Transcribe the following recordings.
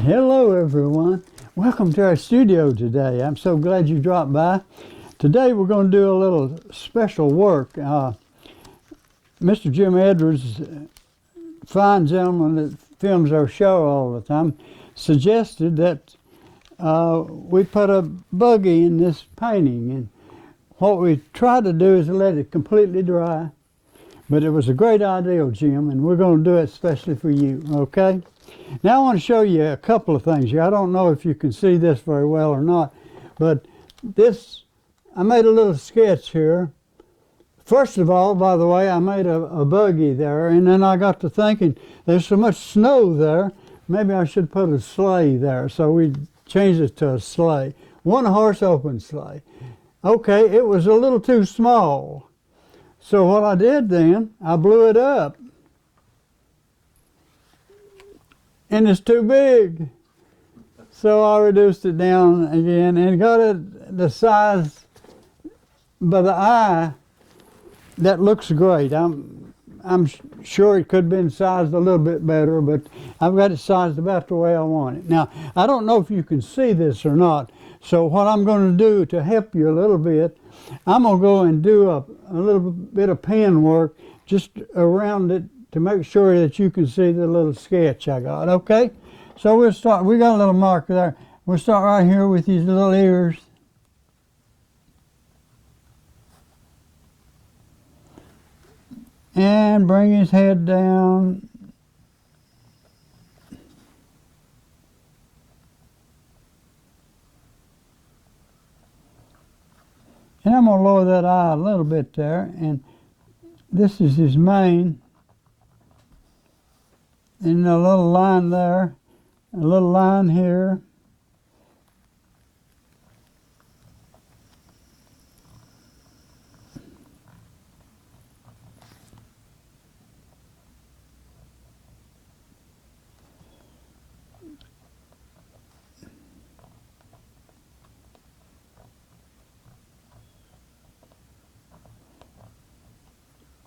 Hello everyone. Welcome to our studio today. I'm so glad you dropped by. Today we're going to do a little special work. Mr. Jim Edwards, fine gentleman that films our show all the time, suggested that we put a buggy in this painting. And what we tried to do is let it completely dry. But it was a great idea, Jim, and we're going to do it especially for you, okay? Now I want to show you a couple of things here. I don't know if you can see this very well or not, but I made a little sketch here. First of all, by the way, I made a buggy there, and then I got to thinking, there's so much snow there, maybe I should put a sleigh there. So we changed it to a sleigh. One horse open sleigh. Okay, it was a little too small. So what I did then, I blew it up. And it's too big. So I reduced it down again and got it the size by the eye that looks great. I'm sure it could have been sized a little bit better, but I've got it sized about the way I want it. Now, I don't know if you can see this or not, so what I'm going to do to help you a little bit, I'm going to go and do a little bit of pen work just around it to make sure that you can see the little sketch I got, okay? So we'll start, we got a little marker there. We'll start right here with these little ears. And bring his head down. And I'm going to lower that eye a little bit there. And this is his mane. And a little line there. A little line here.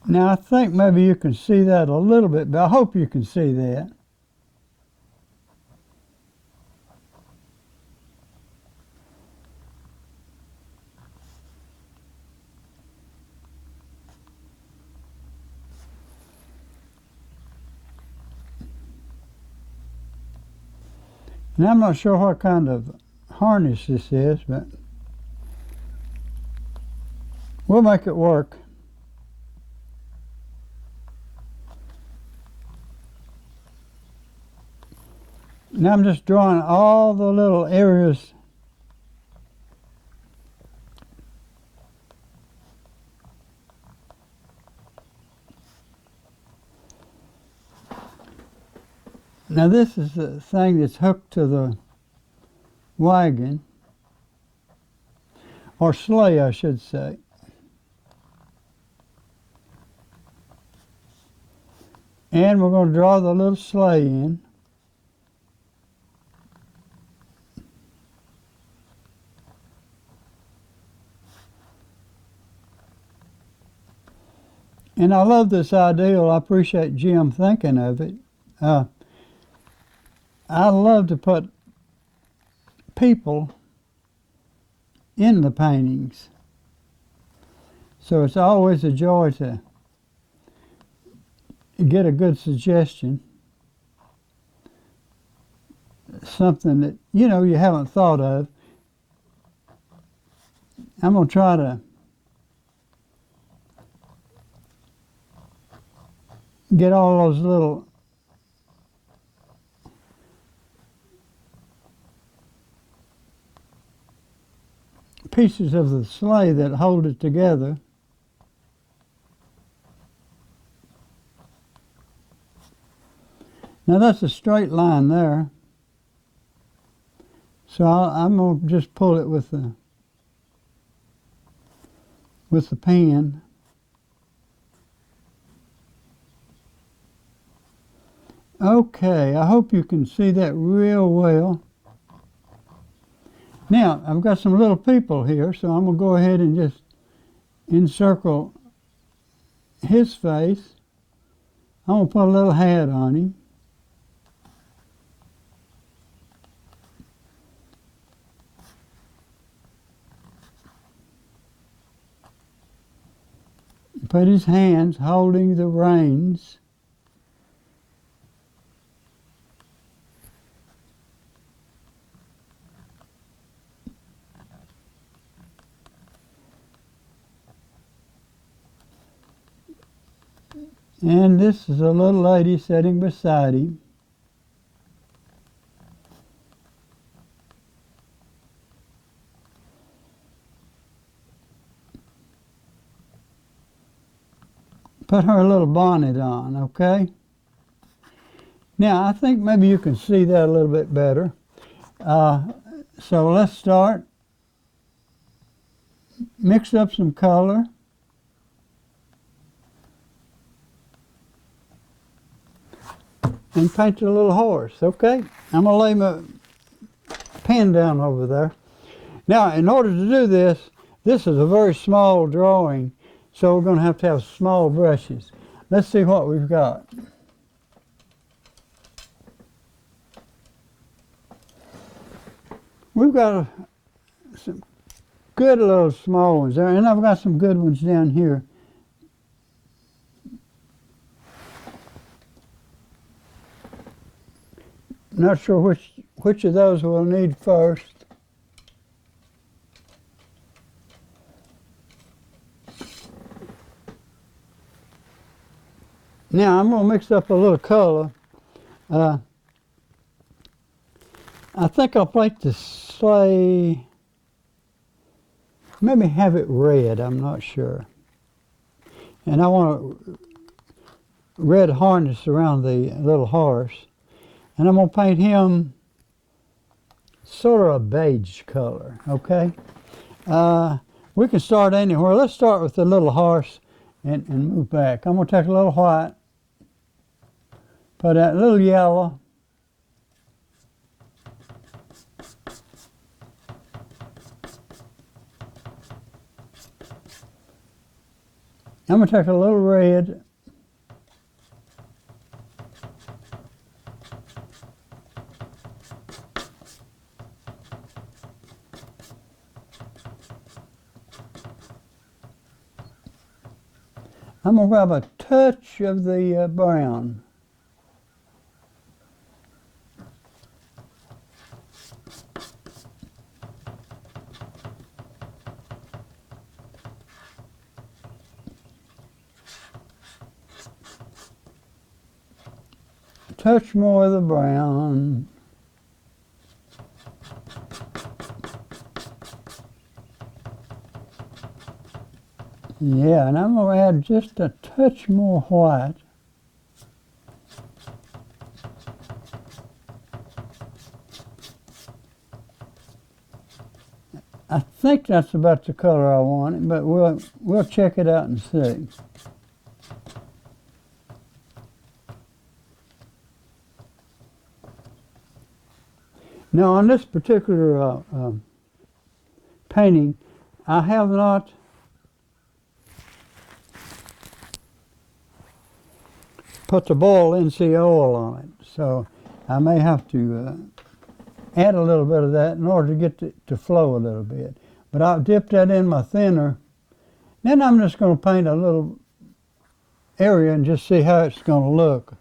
Now I think maybe you can see that a little bit, but I hope you can see that. And I'm not sure what kind of harness this is, but we'll make it work. Now I'm just drawing all the little areas . Now this is the thing that's hooked to the wagon, or sleigh I should say. And we're going to draw the little sleigh in. And I love this ideal. I appreciate Jim thinking of it. I love to put people in the paintings. So it's always a joy to get a good suggestion. Something that, you know, you haven't thought of. I'm going to try to get all those little pieces of the sleigh that hold it together. Now that's a straight line there. So I'm going to just pull it with the pen. Okay, I hope you can see that real well. Now, I've got some little people here, so I'm going to go ahead and just encircle his face. I'm going to put a little hat on him. put his hands holding the reins. And this is a little lady sitting beside him. Put her little bonnet on, okay? Now, I think maybe you can see that a little bit better. So let's start. Mix up some color. And paint a little horse, okay? I'm going to lay my pen down over there. Now, in order to do this, this is a very small drawing, so we're going to have small brushes. Let's see what we've got. We've got some good little small ones there, and I've got some good ones down here. Not sure which of those we'll need first. Now I'm going to mix up a little color. I think I'll like to say, maybe have it red, I'm not sure. And I want a red harness around the little horse. And I'm going to paint him sort of a beige color, okay? We can start anywhere. Let's start with the little horse and move back. I'm going to take a little white, put that little yellow, I'm going to take a little red, I'm going to grab a touch of the brown. Touch more of the brown. Yeah, and I'm going to add just a touch more white. I think that's about the color I want, but we'll check it out and see. Now, on this particular painting, I have not put the boiled linseed oil on it, so I may have to add a little bit of that in order to get it to flow a little bit. But I'll dip that in my thinner. Then I'm just going to paint a little area and just see how it's going to look.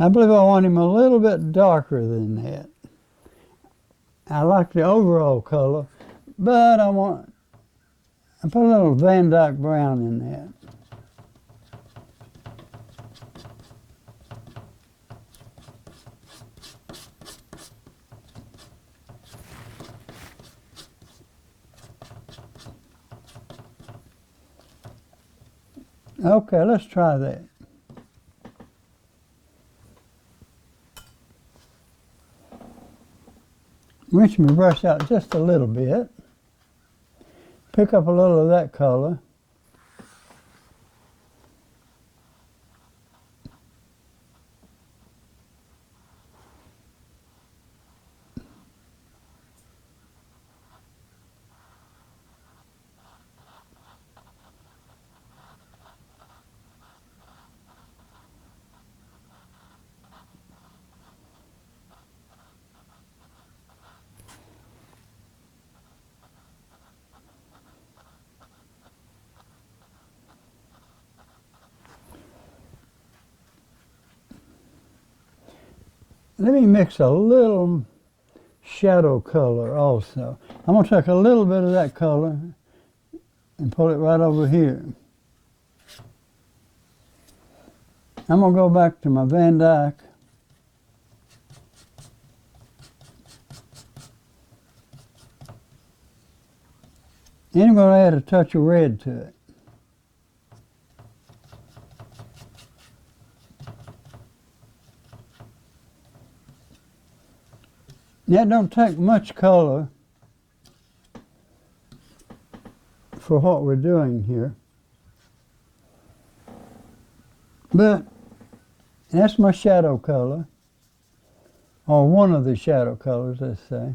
I believe I want him a little bit darker than that. I like the overall color, but I put a little Van Dyke brown in that. Okay, let's try that. Rinse my brush out just a little bit. Pick up a little of that color. let me mix a little shadow color also. I'm going to take a little bit of that color and put it right over here. I'm going to go back to my Van Dyke. And I'm going to add a touch of red to it. Now, it don't take much color for what we're doing here. But that's my shadow color, or one of the shadow colors, let's say.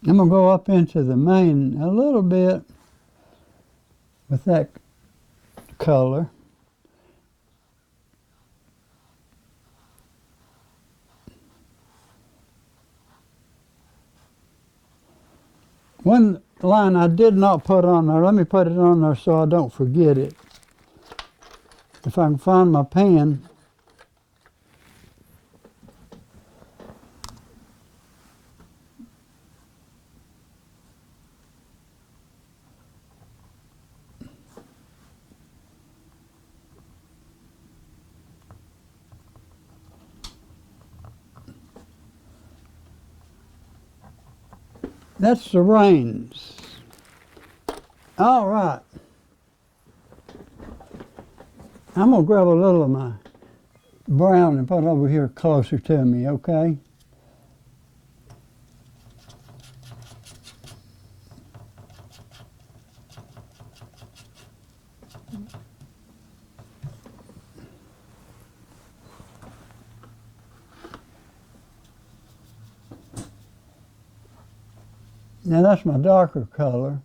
I'm going to go up into the mane a little bit with that color. One line I did not put on there, let me put it on there so I don't forget it. If I can find my pen. That's the reins. All right. I'm going to grab a little of my brown and put it over here closer to me, okay? Now that's my darker color.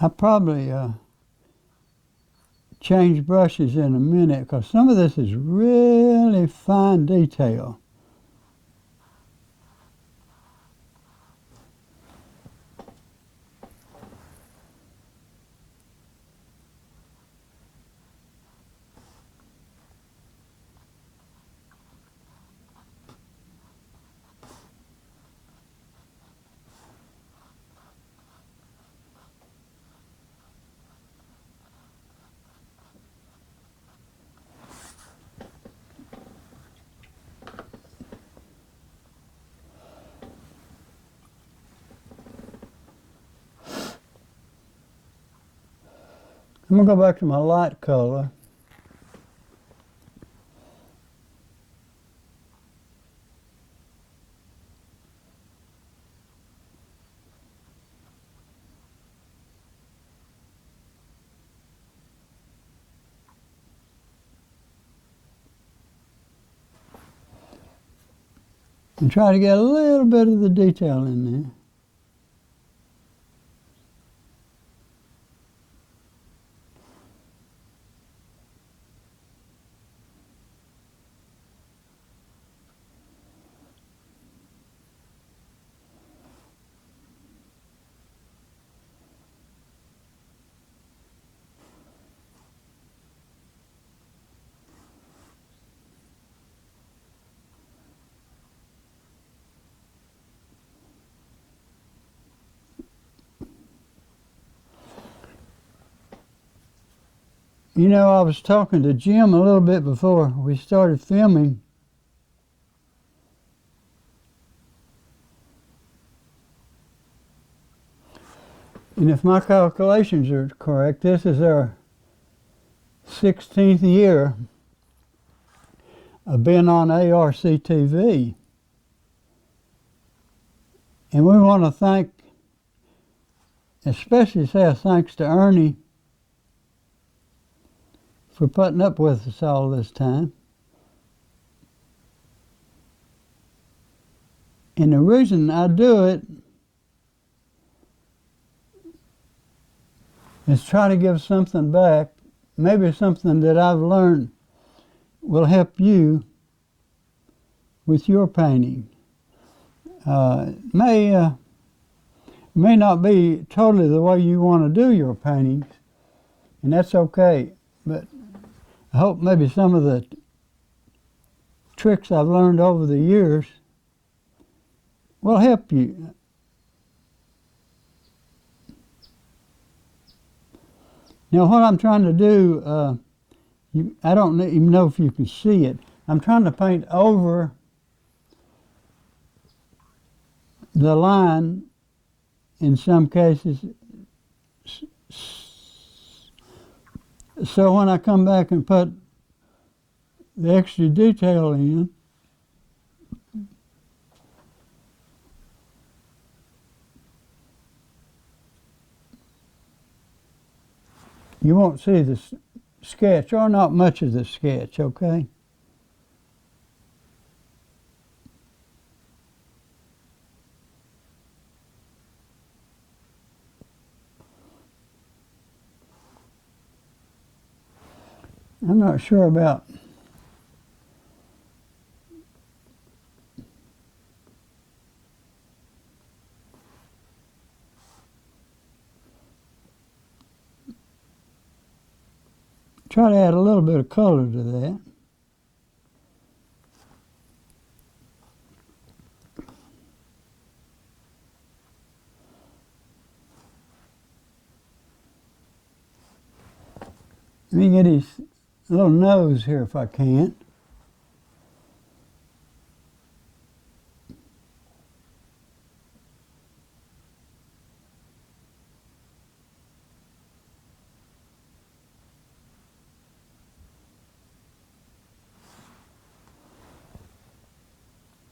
I probably change brushes in a minute because some of this is really fine detail. I'm going to go back to my light color. And try to get a little bit of the detail in there. You know, I was talking to Jim a little bit before we started filming. And if my calculations are correct, this is our 16th year of being on ARC-TV. And we want to thank, especially say a thanks to Ernie for putting up with us all this time. And the reason I do it is try to give something back, maybe something that I've learned will help you with your painting. May not be totally the way you want to do your paintings, and that's okay, but I hope maybe some of the tricks I've learned over the years will help you. Now what I'm trying to do, I don't even know if you can see it. I'm trying to paint over the line in some cases, so when I come back and put the extra detail in, you won't see the sketch, or not much of the sketch, okay? I'm not sure about try to add a little bit of color to that. Let me get his little nose here if I can.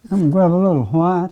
I'm going to grab a little white.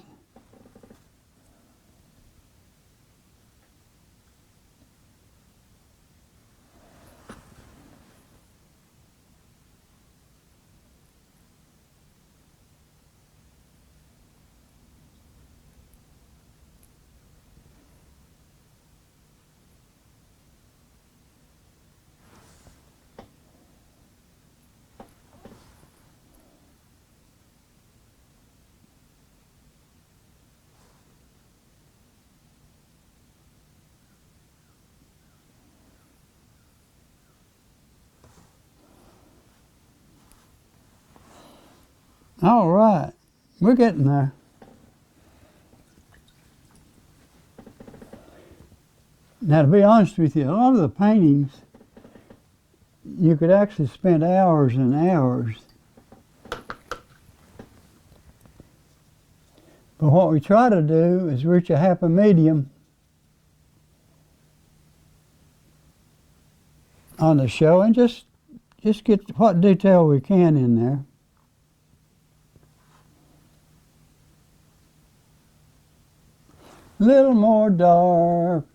All right, we're getting there. Now, to be honest with you, a lot of the paintings, you could actually spend hours and hours. But what we try to do is reach a happy medium on the show and just get what detail we can in there. Little more dark.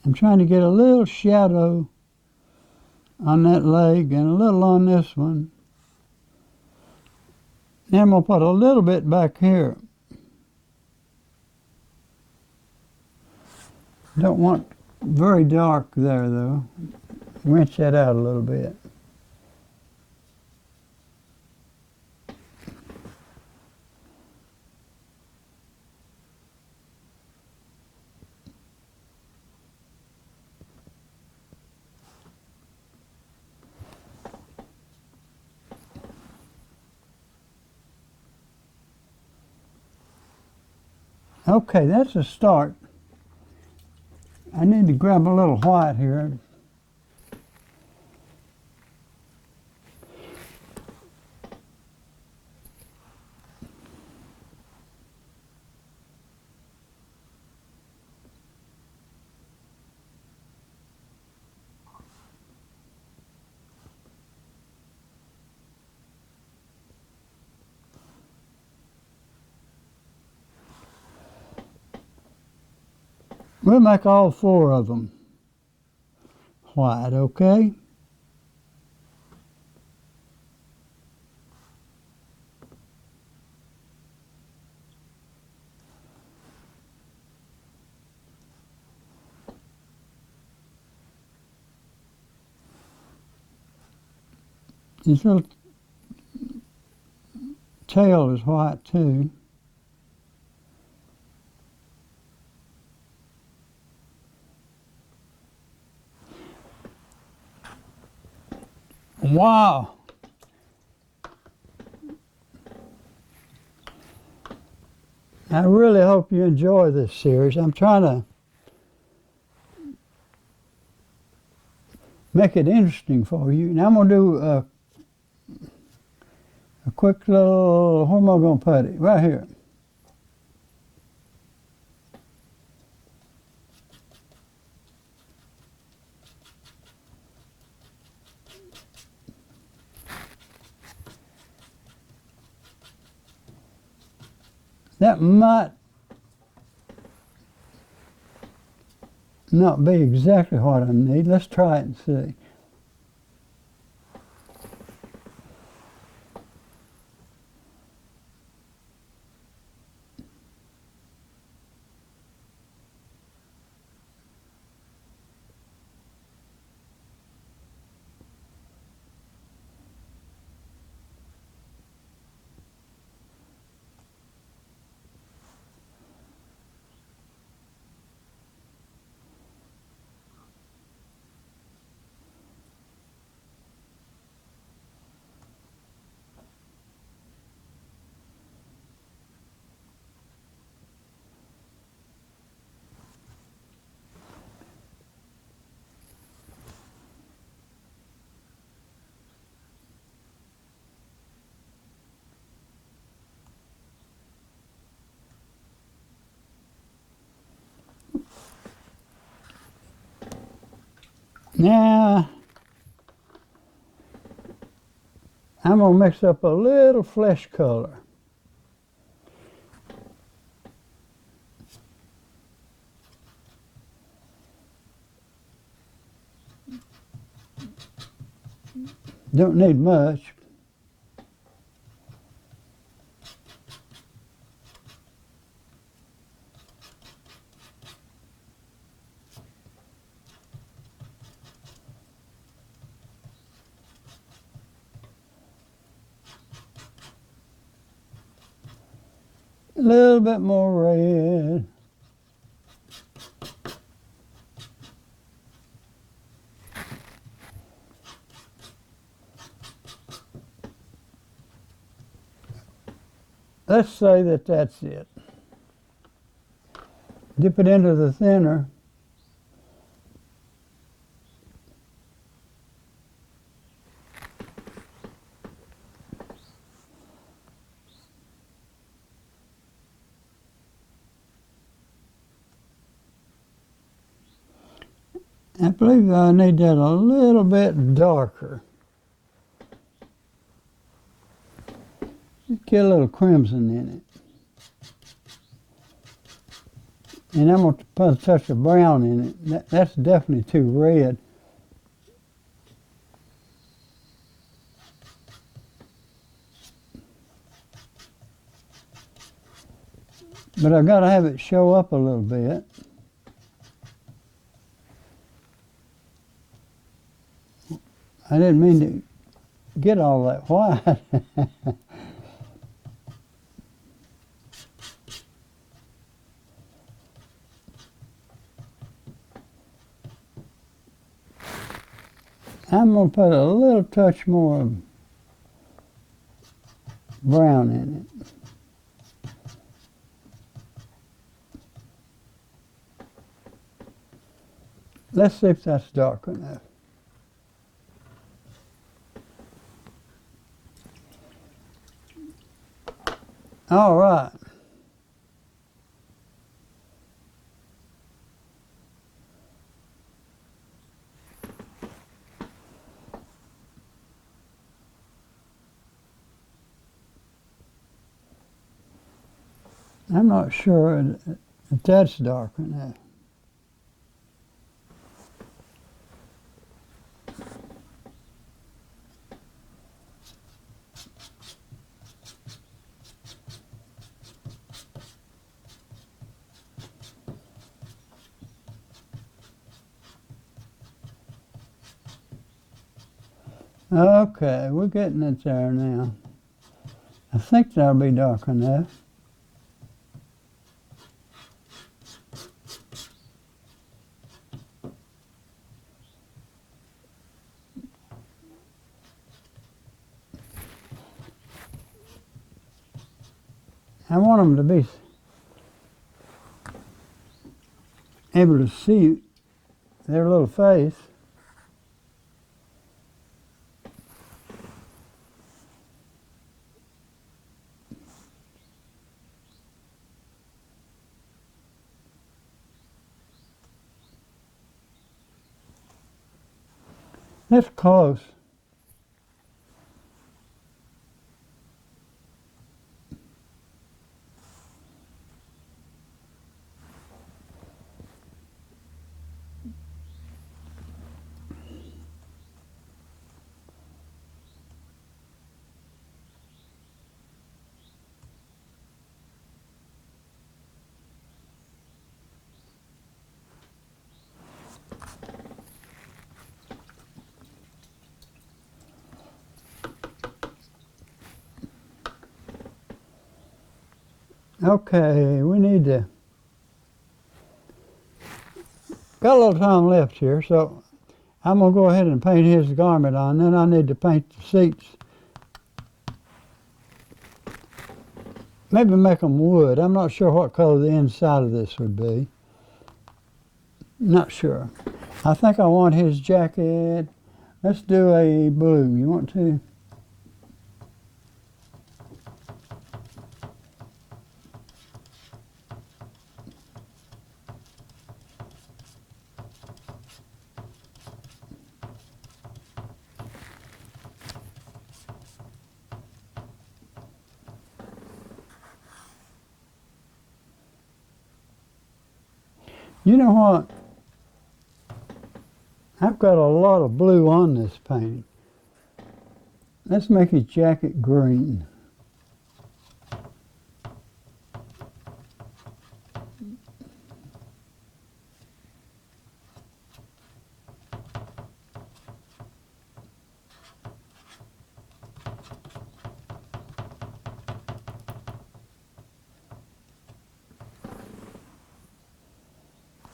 I'm trying to get a little shadow on that leg and a little on this one. Now I'm going to put a little bit back here. Don't want very dark there though. Rinse that out a little bit. Okay, that's a start. I need to grab a little white here. We'll make all 4 of them white, okay? His little tail is white too. Wow! I really hope you enjoy this series. I'm trying to make it interesting for you. Now I'm going to do a quick little, where am I going to put it? Right here. That might not be exactly what I need. Let's try it and see. Now, I'm going to mix up a little flesh color. Don't need much. A little bit more red. Let's say that that's it. Dip it into the thinner. I believe I need that a little bit darker. Just get a little crimson in it. And I'm going to put a touch of brown in it. That's definitely too red. But I've got to have it show up a little bit. I didn't mean to get all that white. I'm going to put a little touch more of brown in it. Let's see if that's dark enough. All right. I'm not sure if that's dark enough. Okay, we're getting it there now. I think that'll be dark enough. I want them to be able to see their little face. That's close. Okay, we need to, got a little time left here, so I'm going to go ahead and paint his garment on, then I need to paint the seats. Maybe make them wood. I'm not sure what color the inside of this would be. Not sure. I think I want his jacket. Let's do a blue. You want to? You know what? I've got a lot of blue on this painting. Let's make his jacket green.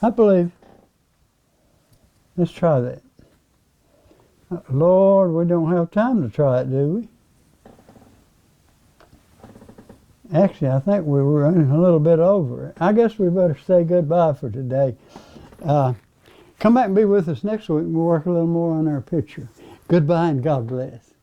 I believe. Let's try that. Lord, we don't have time to try it, do we? Actually, I think we were running a little bit over. I guess we better say goodbye for today. Come back and be with us next week and we'll work a little more on our picture. Goodbye and God bless.